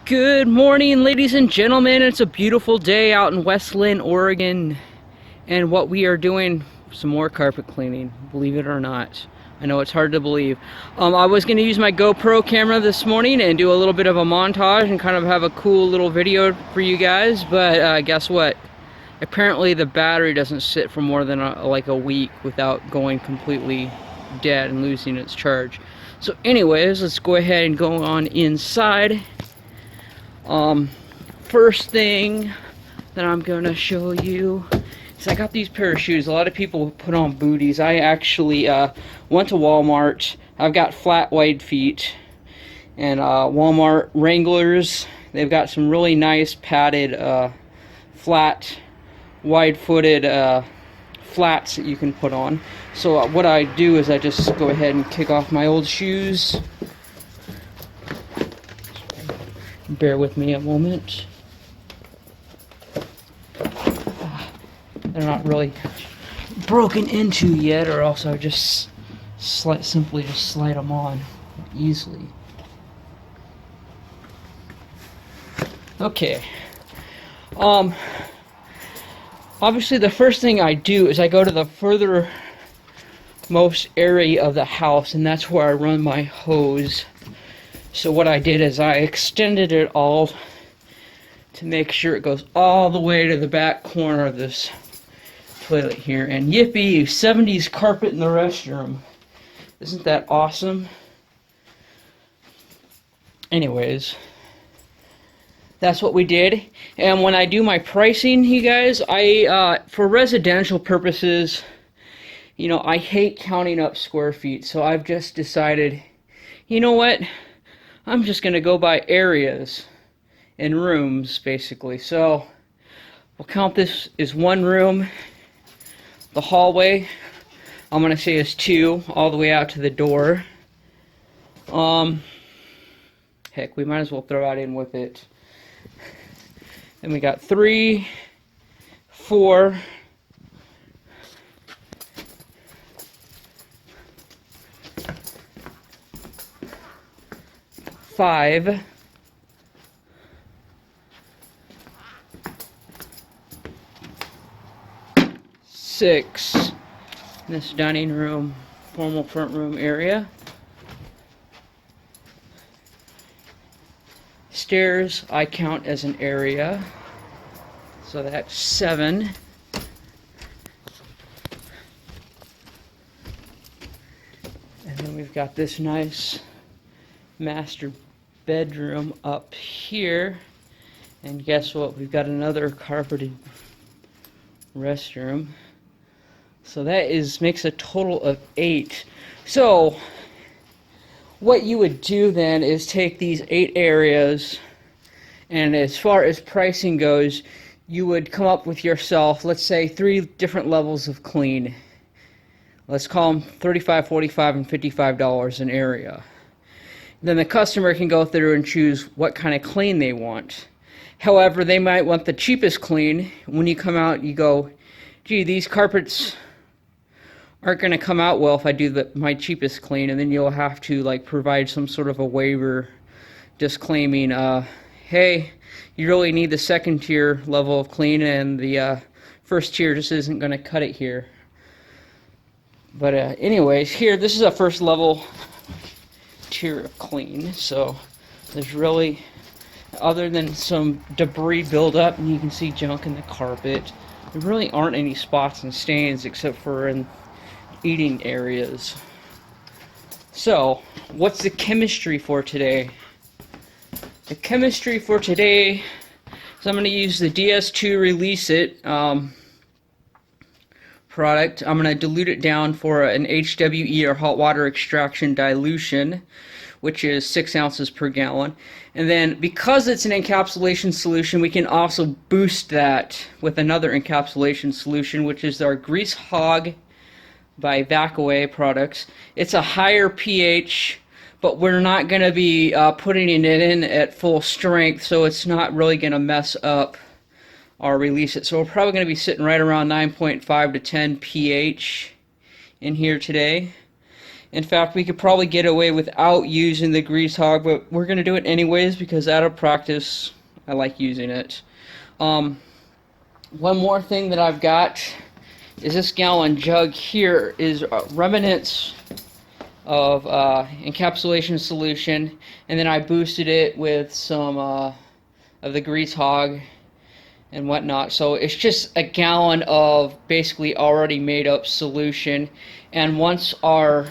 Good morning, ladies and gentlemen. It's a beautiful day out in West Linn, Oregon, and what we are doing, some more carpet cleaning, believe it or not. I know it's hard to believe. I was going to use my GoPro camera this morning and do a little bit of a montage and kind of have a cool little video for you guys, but guess what? Apparently the battery doesn't sit for more than like a week without going completely dead and losing its charge. So anyways, let's go ahead and go on inside. First thing that I'm gonna show you is I got these pair of shoes. A lot of people put on booties. I actually went to Walmart. I've got flat wide feet, and Walmart Wranglers, they've got some really nice padded flat wide footed flats that you can put on. So what I do is I just go ahead and kick off my old shoes. Bear with me a moment. They're not really broken into yet, or else I would just simply slide them on easily. Okay. Obviously the first thing I do is I go to the furthermost area of the house, and that's where I run my hose. So what I did is I extended it all to make sure it goes all the way to the back corner of this toilet here. And yippee, 70s carpet in the restroom. Isn't that awesome? Anyways, that's what we did. And when I do my pricing, you guys, for residential purposes, you know, I hate counting up square feet. So I've just decided, you know what? I'm just going to go by areas and rooms, basically. So we'll count this as one room. The hallway, I'm going to say, is 2, all the way out to the door. Heck, we might as well throw that in with it. Then we got 3, 4, 5, 6, this dining room, formal front room area. Stairs I count as an area, so that's 7. And then we've got this nice master bedroom up here, and guess what, we've got another carpeted restroom. So that makes a total of 8. So what you would do then is take these 8 areas, and as far as pricing goes, you would come up with yourself, let's say, 3 different levels of clean. Let's call them $35, $45, and $55 an area. Then the customer can go through and choose what kind of clean they want. However, they might want the cheapest clean. When you come out, you go, gee, these carpets aren't going to come out well if I do my cheapest clean, and then you'll have to like provide some sort of a waiver disclaiming, hey, you really need the second tier level of clean, and the first tier just isn't going to cut it here. But anyways, here, this is a first level tier of clean, so there's really, other than some debris buildup, and you can see junk in the carpet, there really aren't any spots and stains except for in eating areas. So what's the chemistry for today? The chemistry for today is I'm going to use the DS2 Release It product. I'm going to dilute it down for an HWE, or hot water extraction dilution, which is 6 ounces per gallon. And then because it's an encapsulation solution, we can also boost that with another encapsulation solution, which is our Grease Hog by Vac-Away products. It's a higher pH, but we're not going to be putting it in at full strength, so it's not really going to mess up our Release It. So we're probably going to be sitting right around 9.5 to 10 pH in here today. In fact, we could probably get away without using the grease hog, but we're going to do it anyways because out of practice, I like using it. One more thing that I've got is this gallon jug here is remnants of encapsulation solution, and then I boosted it with some of the grease hog and whatnot. So it's just a gallon of basically already made up solution, and once our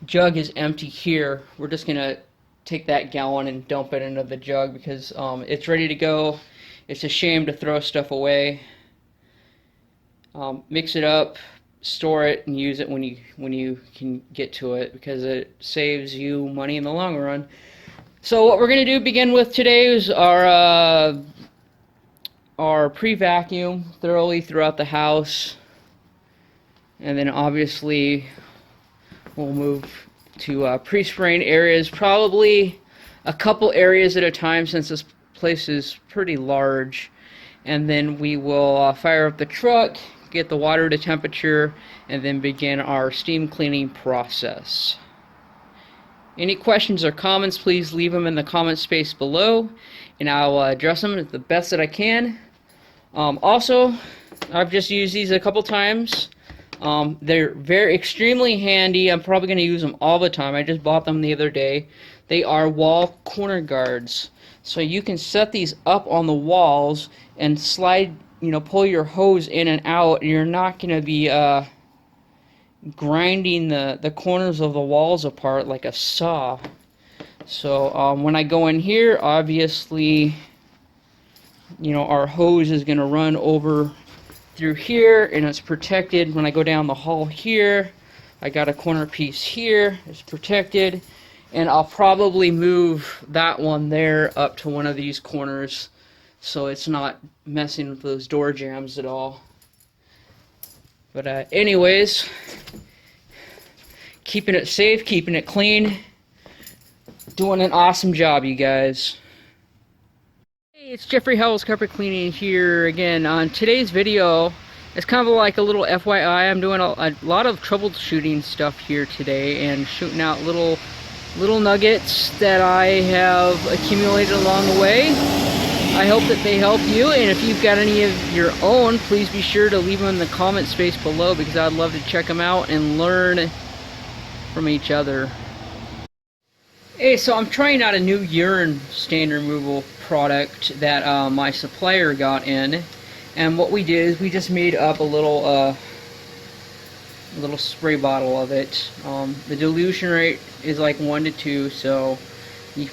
jug is empty here, we're just gonna take that gallon and dump it into the jug because it's ready to go. It's a shame to throw stuff away. Mix it up, store it, and use it when you can get to it because it saves you money in the long run. So what we're gonna do begin with today is our pre-vacuum thoroughly throughout the house, and then obviously we'll move to pre-spraying areas, probably a couple areas at a time since this place is pretty large, and then we will fire up the truck, get the water to temperature, and then begin our steam cleaning process. Any questions or comments, please leave them in the comment space below, and I'll address them the best that I can. Also, I've just used these a couple times. They're extremely handy. I'm probably going to use them all the time. I just bought them the other day. They are wall corner guards. So you can set these up on the walls and slide, pull your hose in and out, and you're not going to be grinding the corners of the walls apart like a saw. So when I go in here, obviously, our hose is going to run over through here, and it's protected. When I go down the hall here, I got a corner piece here, it's protected, and I'll probably move that one there up to one of these corners so it's not messing with those door jambs at all. But anyways, keeping it safe, keeping it clean, doing an awesome job, you guys. Hey, it's Jeffrey Howells Carpet Cleaning here again. On today's video, it's kind of like a little FYI. I'm doing a lot of troubleshooting stuff here today and shooting out little nuggets that I have accumulated along the way. I hope that they help you, and if you've got any of your own, please be sure to leave them in the comment space below because I'd love to check them out and learn from each other. Hey, so I'm trying out a new urine stain removal product that my supplier got in, and what we did is we just made up a little spray bottle of it. The dilution rate is like 1 to 2, so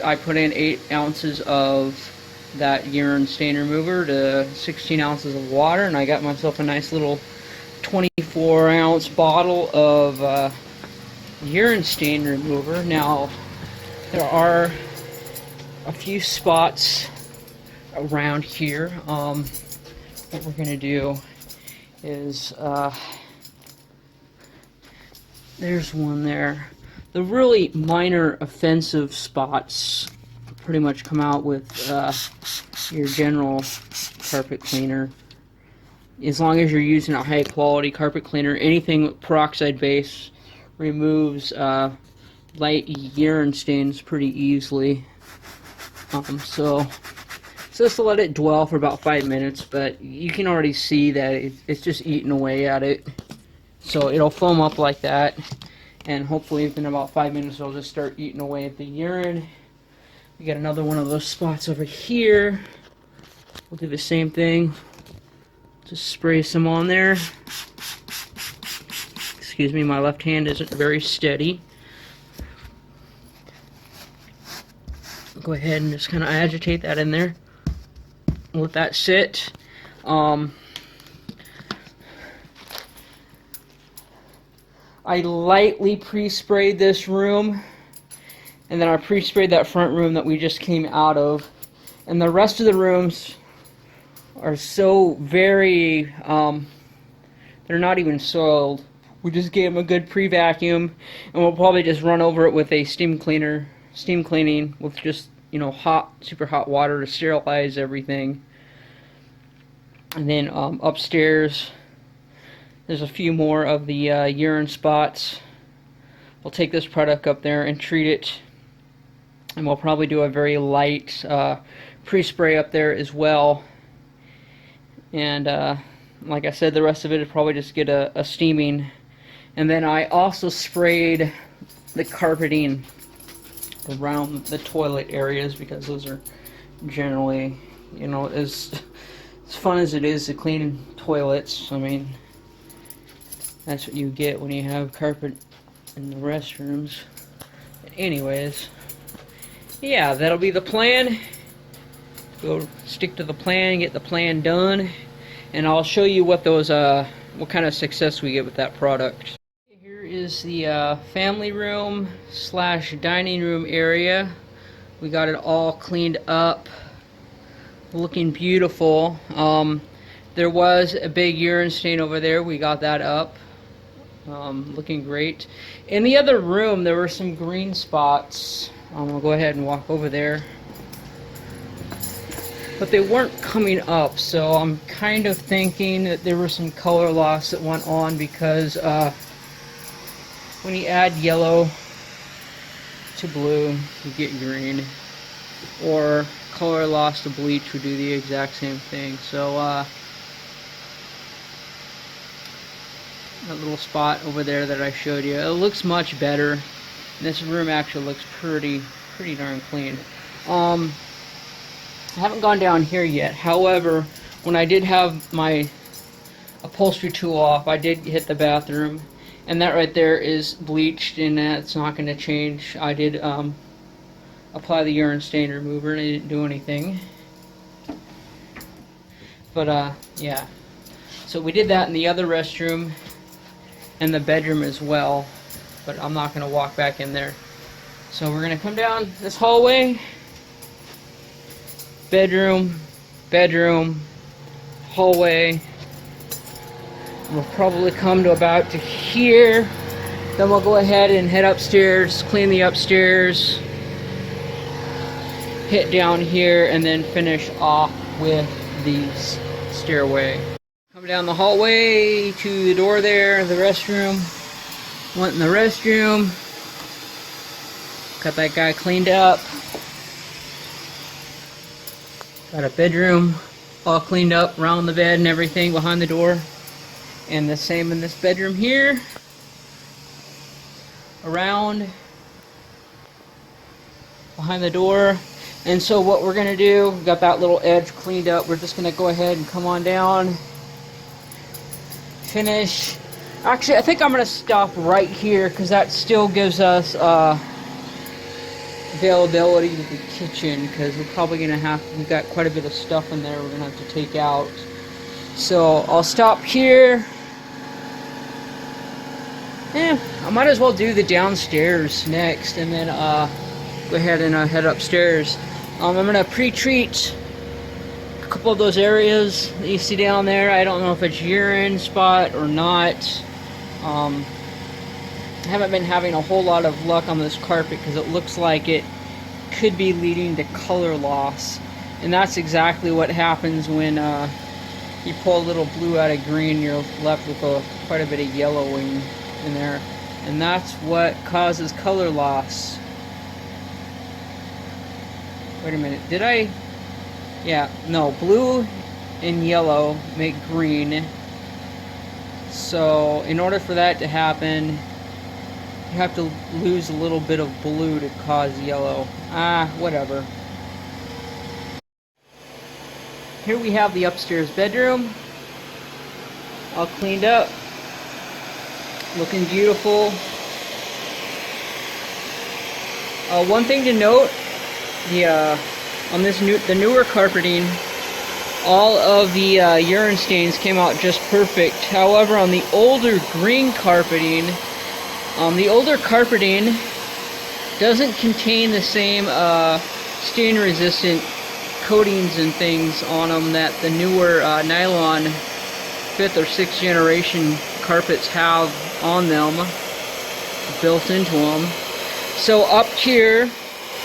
I put in 8 ounces of that urine stain remover to 16 ounces of water, and I got myself a nice little 24-ounce bottle of urine stain remover. Now, there are a few spots around here. What we're going to do is, there's one there. The really minor offensive spots pretty much come out with your general carpet cleaner. As long as you're using a high quality carpet cleaner, anything with peroxide base removes light urine stains pretty easily. So just to let it dwell for about 5 minutes, but you can already see that it's just eating away at it. So it'll foam up like that, and hopefully within about 5 minutes it'll just start eating away at the urine. We got another one of those spots over here. We'll do the same thing. Just spray some on there. Excuse me, my left hand isn't very steady. Go ahead and just kind of agitate that in there. Let that sit. I lightly pre-sprayed this room, and then I pre-sprayed that front room that we just came out of, and the rest of the rooms are so very, they're not even soiled. We just gave them a good pre-vacuum, and we'll probably just run over it with a steam cleaning with just, super hot water to sterilize everything. And then upstairs, there's a few more of the urine spots. we'll take this product up there and treat it, and we'll probably do a very light pre-spray up there as well. And like I said, the rest of it is probably just get a steaming. And then I also sprayed the carpeting around the toilet areas, because those are generally, you know, as fun as it is to clean toilets. I mean, that's what you get when you have carpet in the restrooms. Anyways, yeah, that'll be the plan. Go stick to the plan, get the plan done, and I'll show you what those what kind of success we get with that product. Here is the family room / dining room area. We got it all cleaned up, looking beautiful. There was a big urine stain over there. We got that up, looking great. In the other room, there were some green spots. We'll go ahead and walk over there. But they weren't coming up, so I'm kind of thinking that there was some color loss that went on, because when you add yellow to blue, you get green. Or color loss to bleach would do the exact same thing. So that little spot over there that I showed you, it looks much better. This room actually looks pretty darn clean. I haven't gone down here yet. However, when I did have my upholstery tool off, I did hit the bathroom, and that right there is bleached, and that's not going to change. I did apply the urine stain remover, and it didn't do anything. But yeah, so we did that in the other restroom and the bedroom as well, but I'm not going to walk back in there. So we're going to come down this hallway. Bedroom, bedroom, hallway. We'll probably come to about to here. Then we'll go ahead and head upstairs, clean the upstairs, hit down here, and then finish off with the stairway. Come down the hallway to the door there, the restroom. Went in the restroom. Got that guy cleaned up. Got a bedroom all cleaned up around the bed and everything behind the door. And the same in this bedroom here. Around behind the door. And so what we're going to do, we got that little edge cleaned up. We're just going to go ahead and come on down. Finish. Actually, I think I'm going to stop right here, because that still gives us availability to the kitchen, because we're probably going to have, we've got quite a bit of stuff in there we're going to have to take out. So I'll stop here. I might as well do the downstairs next, and then go ahead and head upstairs. I'm going to pre-treat a couple of those areas that you see down there. I don't know if it's urine spot or not. I haven't been having a whole lot of luck on this carpet, because it looks like it could be leading to color loss. And that's exactly what happens when you pull a little blue out of green. You're left with quite a bit of yellowing in there. And that's what causes color loss. Wait a minute, did I? Yeah, no, blue and yellow make green. So in order for that to happen, you have to lose a little bit of blue to cause yellow. Whatever. Here we have the upstairs bedroom, all cleaned up, looking beautiful. One thing to note, on the newer carpeting, all of the urine stains came out just perfect. However, on the older green carpeting, doesn't contain the same stain-resistant coatings and things on them that the newer nylon 5th or 6th generation carpets have on them, built into them. So up here,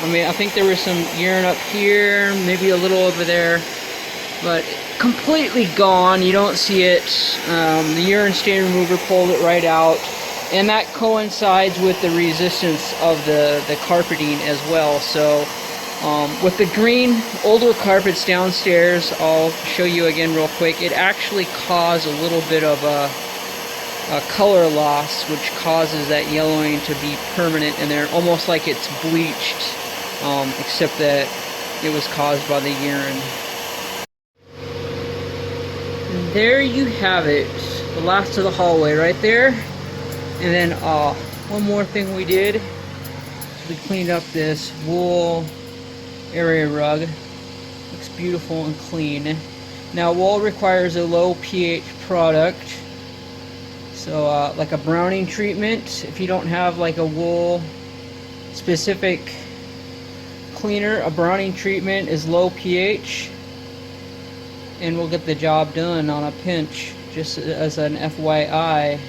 I think there was some urine up here, maybe a little over there, but completely gone. You don't see it. The urine stain remover pulled it right out, and that coincides with the resistance of the carpeting as well. So with the green older carpets downstairs, I'll show you again real quick, it actually caused a little bit of a color loss, which causes that yellowing to be permanent in there, almost like it's bleached, except that it was caused by the urine. And there you have it, the last of the hallway right there. And then one more thing we did, we cleaned up this wool area rug. Looks beautiful and clean. Now wool requires a low pH product, so like a browning treatment. If you don't have like a wool specific cleaner, a browning treatment is low pH and we'll get the job done on a pinch, just as an FYI.